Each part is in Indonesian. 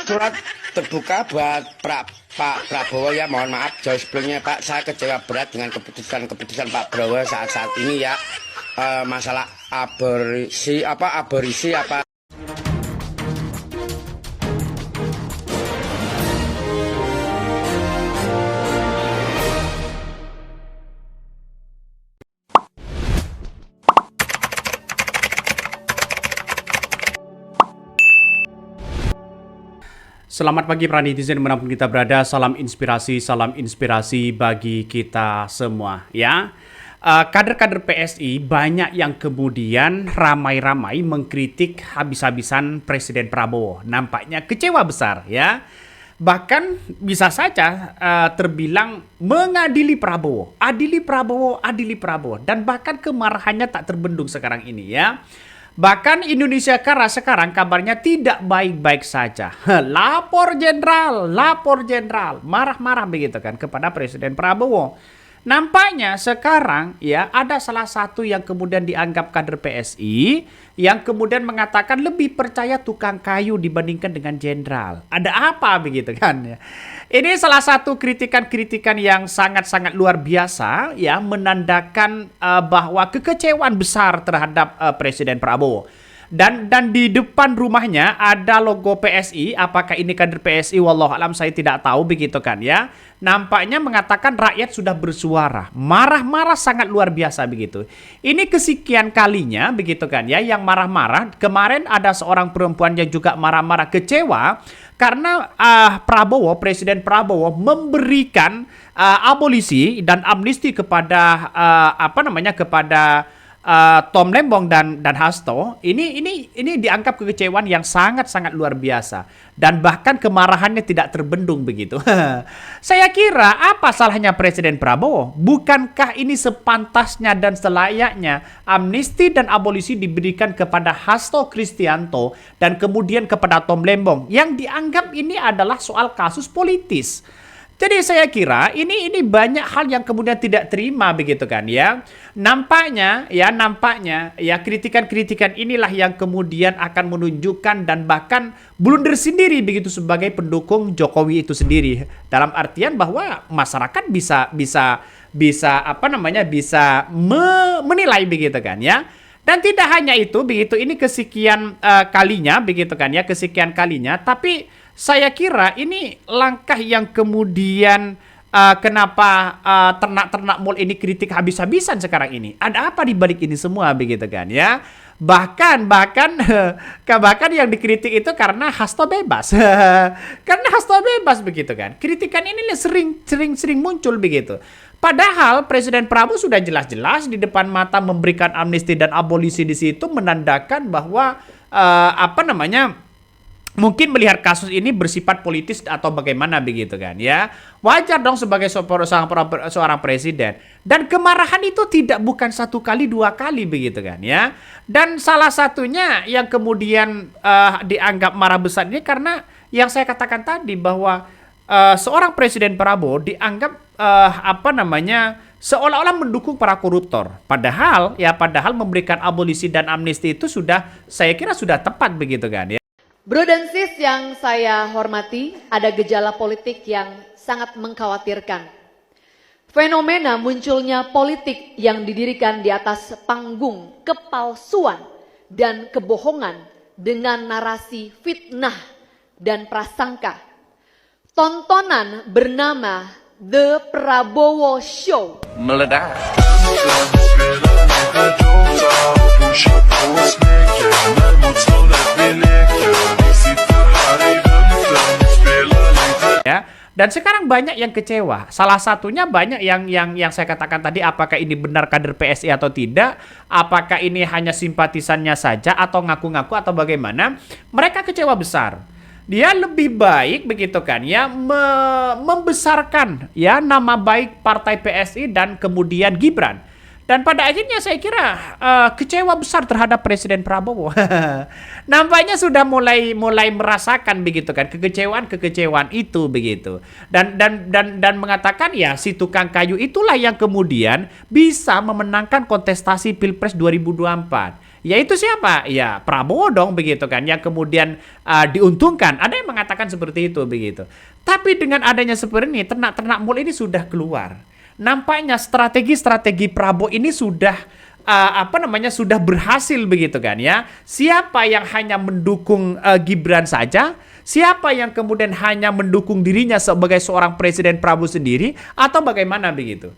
surat terbuka buat Pak Prabowo ya, mohon maaf jauh sebelumnya Pak, saya kecewa berat dengan keputusan Pak Prabowo saat ini ya, masalah aborisi apa. Selamat pagi para netizen dimanapun kita berada, salam inspirasi bagi kita semua ya. Kader-kader PSI banyak yang kemudian ramai-ramai mengkritik habis-habisan Presiden Prabowo. Nampaknya kecewa besar ya. Bahkan bisa saja terbilang mengadili Prabowo, adili Prabowo, dan bahkan kemarahannya tak terbendung sekarang ini ya. Bahkan Indonesia sekarang kabarnya tidak baik-baik saja. Lapor jenderal, marah-marah begitu kan kepada Presiden Prabowo. Nampaknya sekarang ya ada salah satu yang kemudian dianggap kader PSI yang kemudian mengatakan lebih percaya tukang kayu dibandingkan dengan jenderal. Ada apa begitu kan ya? Ini salah satu kritikan-kritikan yang sangat-sangat luar biasa ya, menandakan bahwa kekecewaan besar terhadap Presiden Prabowo. Dan di depan rumahnya ada logo PSI. Apakah ini kader PSI? Wallahualam, saya tidak tahu begitu kan ya. Nampaknya mengatakan rakyat sudah bersuara. Marah-marah sangat luar biasa begitu. Ini kesekian kalinya begitu kan ya yang marah-marah. Kemarin ada seorang perempuan yang juga marah-marah kecewa karena Presiden Prabowo memberikan abolisi dan amnesti kepada kepada Tom Lembong dan Hasto. Ini dianggap kekecewaan yang sangat luar biasa dan bahkan kemarahannya tidak terbendung begitu. Saya kira apa salahnya Presiden Prabowo? Bukankah ini sepantasnya dan selayaknya amnesti dan abolisi diberikan kepada Hasto Kristianto dan kemudian kepada Tom Lembong yang dianggap ini adalah soal kasus politis. Jadi saya kira ini banyak hal yang kemudian tidak terima begitu kan ya. Nampaknya ya kritikan-kritikan inilah yang kemudian akan menunjukkan dan bahkan blunder sendiri begitu sebagai pendukung Jokowi itu sendiri. Dalam artian bahwa masyarakat bisa menilai begitu kan ya. Dan tidak hanya itu begitu, ini kesekian kalinya begitu kan ya, tapi saya kira ini langkah yang kemudian kenapa ternak-ternak mall ini kritik habis-habisan sekarang ini. Ada apa di balik ini semua begitu kan ya? Bahkan yang dikritik itu karena Hasto bebas. Karena Hasto bebas begitu kan. Kritikan ini sering muncul begitu. Padahal Presiden Prabowo sudah jelas-jelas di depan mata memberikan amnesti dan abolisi di situ, menandakan bahwa mungkin melihat kasus ini bersifat politis atau bagaimana begitu kan ya. Wajar dong sebagai seorang presiden. Dan kemarahan itu bukan satu kali, dua kali begitu kan ya. Dan salah satunya yang kemudian dianggap marah besar ini karena yang saya katakan tadi bahwa seorang Presiden Prabowo dianggap seolah-olah mendukung para koruptor. Padahal memberikan abolisi dan amnesti itu saya kira sudah tepat begitu kan ya. Bro dan sis yang saya hormati, ada gejala politik yang sangat mengkhawatirkan. Fenomena munculnya politik yang didirikan di atas panggung kepalsuan dan kebohongan dengan narasi fitnah dan prasangka. Tontonan bernama The Prabowo Show meledak. Ya, dan sekarang banyak yang kecewa. Salah satunya banyak yang saya katakan tadi, apakah ini benar kader PSI atau tidak? Apakah ini hanya simpatisannya saja atau ngaku-ngaku atau bagaimana? Mereka kecewa besar. Dia lebih baik begitu kan ya membesarkan ya nama baik partai PSI dan kemudian Gibran. Dan pada akhirnya saya kira kecewa besar terhadap Presiden Prabowo. Nampaknya sudah mulai merasakan begitu kan kekecewaan itu begitu. Dan mengatakan ya si tukang kayu itulah yang kemudian bisa memenangkan kontestasi Pilpres 2024. Yaitu siapa? Ya Prabowo dong begitu kan, yang kemudian diuntungkan. Ada yang mengatakan seperti itu begitu. Tapi dengan adanya seperti ini, ternak-ternak mall ini sudah keluar. Nampaknya strategi-strategi Prabowo ini sudah sudah berhasil begitu kan ya. Siapa yang hanya mendukung Gibran saja, siapa yang kemudian hanya mendukung dirinya sebagai seorang presiden Prabowo sendiri, atau bagaimana begitu.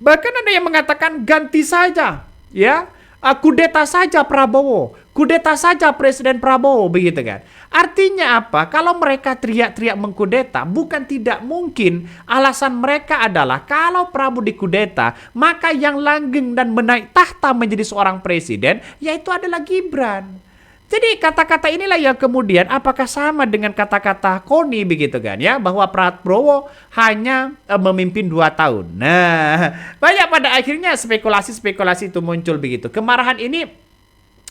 Bahkan ada yang mengatakan ganti saja, ya, kudeta saja Prabowo, kudeta saja Presiden Prabowo, begitu kan. Artinya apa? Kalau mereka teriak-teriak mengkudeta, bukan tidak mungkin. Alasan mereka adalah kalau Prabowo dikudeta, maka yang langgeng dan menaik tahta menjadi seorang presiden, yaitu adalah Gibran. Jadi kata-kata inilah yang kemudian apakah sama dengan kata-kata Koni begitu kan ya, bahwa Prabowo hanya memimpin 2 tahun. Nah, banyak pada akhirnya spekulasi-spekulasi itu muncul begitu. Kemarahan ini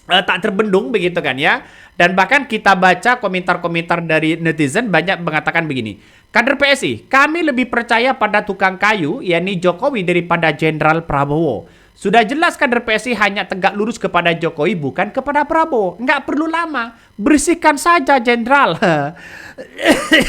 tak terbendung begitu kan ya. Dan bahkan kita baca komentar-komentar dari netizen banyak mengatakan begini. Kader PSI, kami lebih percaya pada tukang kayu, yakni Jokowi, daripada Jenderal Prabowo. Sudah jelas kader PSI hanya tegak lurus kepada Jokowi, bukan kepada Prabowo. Nggak perlu lama, bersihkan saja Jenderal.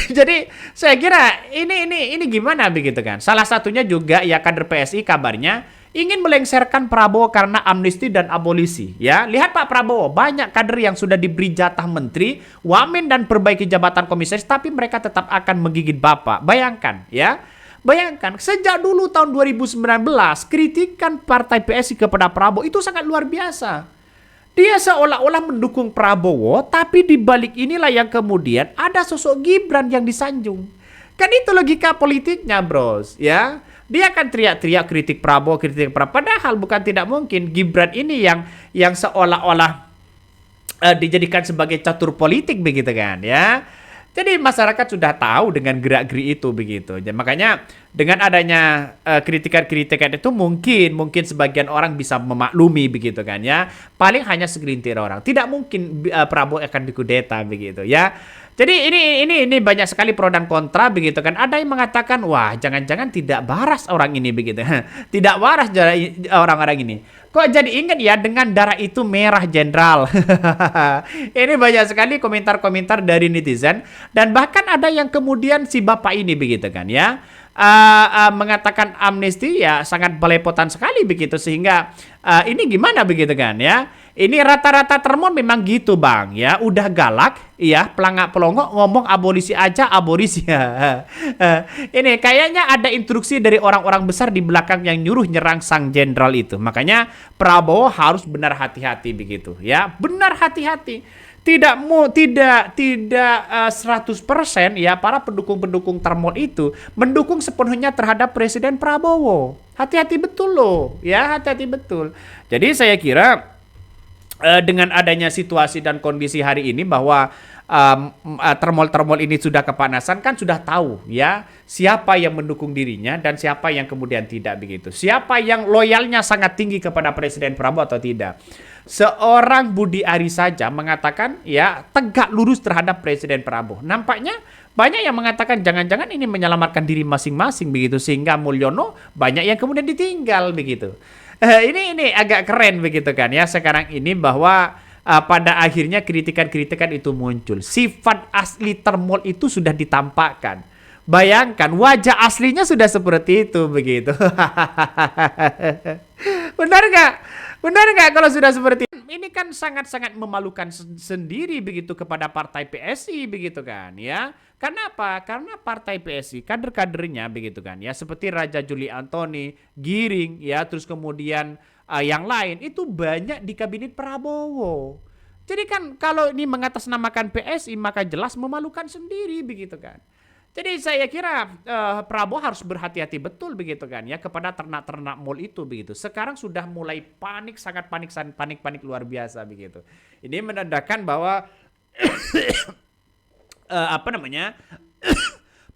Jadi saya kira ini gimana begitu kan? Salah satunya juga ya kader PSI kabarnya ingin melengsarkan Prabowo karena amnesti dan abolisi. Ya, lihat Pak Prabowo, banyak kader yang sudah diberi jatah menteri, wamen dan perbaiki jabatan komisaris, tapi mereka tetap akan menggigit Bapak. Bayangkan, ya. Bayangkan, sejak dulu tahun 2019, kritikan partai PSI kepada Prabowo itu sangat luar biasa. Dia seolah-olah mendukung Prabowo, tapi di balik inilah yang kemudian ada sosok Gibran yang disanjung. Kan itu logika politiknya, bros, ya. Dia akan teriak-teriak kritik Prabowo. Padahal bukan tidak mungkin Gibran ini yang seolah-olah dijadikan sebagai catur politik begitu kan, ya. Jadi masyarakat sudah tahu dengan gerak-gerik itu begitu. Dan makanya dengan adanya kritikan-kritikan itu mungkin sebagian orang bisa memaklumi begitu kan ya. Paling hanya segelintir orang. Tidak mungkin Prabowo akan dikudeta begitu ya. Jadi ini banyak sekali pro dan kontra begitu kan. Ada yang mengatakan wah jangan-jangan tidak waras orang ini begitu. Tidak waras orang-orang ini. Kok jadi ingat ya dengan darah itu merah Jenderal. Ini banyak sekali komentar-komentar dari netizen. Dan bahkan ada yang kemudian si bapak ini begitu kan ya. Mengatakan amnesti ya sangat belepotan sekali begitu. Sehingga ini gimana begitu kan ya. Ini rata-rata termon memang gitu bang ya. Udah galak ya pelangak-pelongok ngomong abolisi aja abolisi. Ini kayaknya ada instruksi dari orang-orang besar di belakang yang nyuruh nyerang sang jenderal itu. Makanya Prabowo harus benar hati-hati begitu ya. Benar hati-hati. Tidak 100% ya para pendukung-pendukung termon itu mendukung sepenuhnya terhadap Presiden Prabowo. Hati-hati betul loh ya, hati-hati betul. Jadi saya kira dengan adanya situasi dan kondisi hari ini bahwa termol-termol ini sudah kepanasan kan sudah tahu ya siapa yang mendukung dirinya dan siapa yang kemudian tidak begitu. Siapa yang loyalnya sangat tinggi kepada Presiden Prabowo atau tidak. Seorang Budi Ari saja mengatakan ya tegak lurus terhadap Presiden Prabowo. Nampaknya banyak yang mengatakan jangan-jangan ini menyelamatkan diri masing-masing begitu sehingga Mulyono banyak yang kemudian ditinggal begitu. Ini agak keren begitu kan ya sekarang ini bahwa pada akhirnya kritikan-kritikan itu muncul. Sifat asli termol itu sudah ditampakkan. Bayangkan wajah aslinya sudah seperti itu begitu. Benar nggak? Benar nggak kalau sudah seperti ini? Ini kan sangat-sangat memalukan sendiri begitu kepada partai PSI begitu kan ya. Karena apa? Karena partai PSI kader-kadernya begitu kan ya seperti Raja Juli Antoni, Giring ya terus kemudian yang lain itu banyak di kabinet Prabowo. Jadi kan kalau ini mengatasnamakan PSI maka jelas memalukan sendiri begitu kan. Jadi saya kira Prabowo harus berhati-hati betul begitu kan ya kepada ternak-ternak mall itu begitu. Sekarang sudah mulai panik, sangat panik luar biasa begitu. Ini menandakan bahwa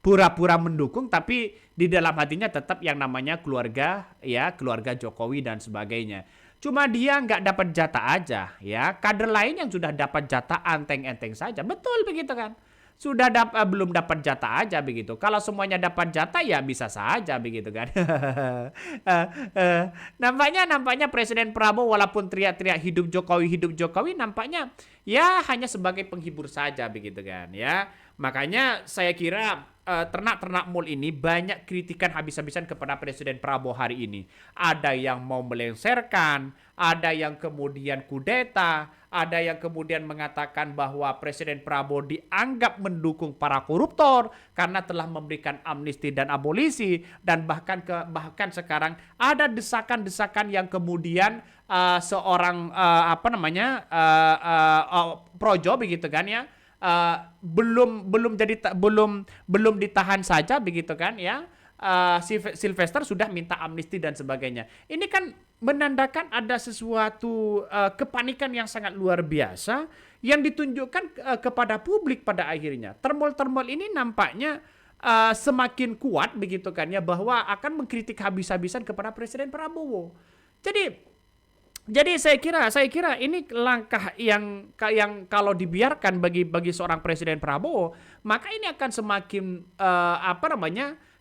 pura-pura mendukung tapi di dalam hatinya tetap yang namanya keluarga ya, keluarga Jokowi dan sebagainya. Cuma dia nggak dapat jatah aja ya. Kader lain yang sudah dapat jatah anteng-enteng saja. Betul begitu kan. belum dapat jatah aja begitu. Kalau semuanya dapat jatah ya bisa saja begitu kan. Nampaknya Presiden Prabowo walaupun teriak-teriak hidup Jokowi nampaknya ya hanya sebagai penghibur saja begitu kan ya. Makanya saya kira ternak-ternak mall ini banyak kritikan habis-habisan kepada Presiden Prabowo hari ini. Ada yang mau melengsarkan, ada yang kemudian kudeta, ada yang kemudian mengatakan bahwa Presiden Prabowo dianggap mendukung para koruptor karena telah memberikan amnesti dan abolisi, dan bahkan sekarang ada desakan-desakan yang kemudian seorang Projo begitu kan ya. Belum ditahan saja begitu kan ya. Sylvester sudah minta amnesti dan sebagainya. Ini kan menandakan ada sesuatu kepanikan yang sangat luar biasa yang ditunjukkan kepada publik pada akhirnya. Termol ini nampaknya semakin kuat begitu kan ya, bahwa akan mengkritik habis-habisan kepada Presiden Prabowo. Jadi saya kira ini langkah yang kalau dibiarkan bagi seorang Presiden Prabowo, maka ini akan semakin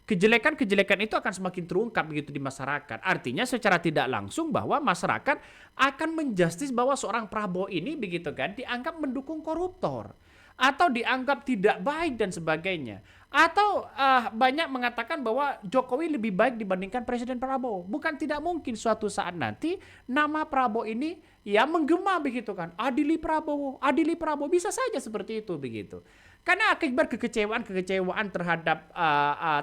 kejelekan-kejelekan itu akan semakin terungkap begitu di masyarakat. Artinya secara tidak langsung bahwa masyarakat akan menjustis bahwa seorang Prabowo ini begitu kan dianggap mendukung koruptor atau dianggap tidak baik dan sebagainya. Atau banyak mengatakan bahwa Jokowi lebih baik dibandingkan Presiden Prabowo. Bukan tidak mungkin suatu saat nanti nama Prabowo ini ya menggema begitu kan. Adili Prabowo, bisa saja seperti itu begitu. Karena akibat kekecewaan terhadap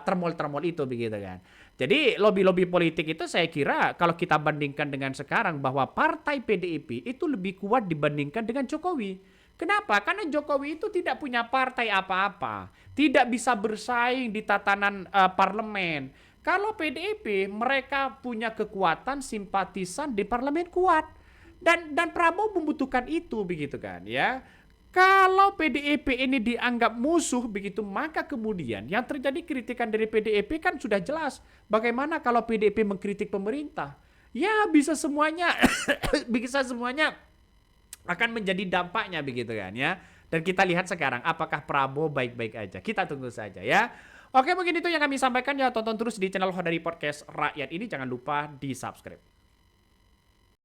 termol itu begitu kan. Jadi lobby-lobby politik itu saya kira kalau kita bandingkan dengan sekarang bahwa partai PDIP itu lebih kuat dibandingkan dengan Jokowi. Kenapa? Karena Jokowi itu tidak punya partai apa-apa, tidak bisa bersaing di tatanan parlemen. Kalau PDIP mereka punya kekuatan simpatisan di parlemen kuat, dan Prabowo membutuhkan itu begitu kan ya. Kalau PDIP ini dianggap musuh begitu, maka kemudian yang terjadi kritikan dari PDIP kan sudah jelas. Bagaimana kalau PDIP mengkritik pemerintah? Ya bisa semuanya akan menjadi dampaknya begitu kan ya. Dan kita lihat sekarang apakah Prabowo baik-baik aja. Kita tunggu saja ya. Oke, mungkin itu yang kami sampaikan ya. Tonton terus di channel Hodari Podcast Rakyat ini. Jangan lupa di subscribe.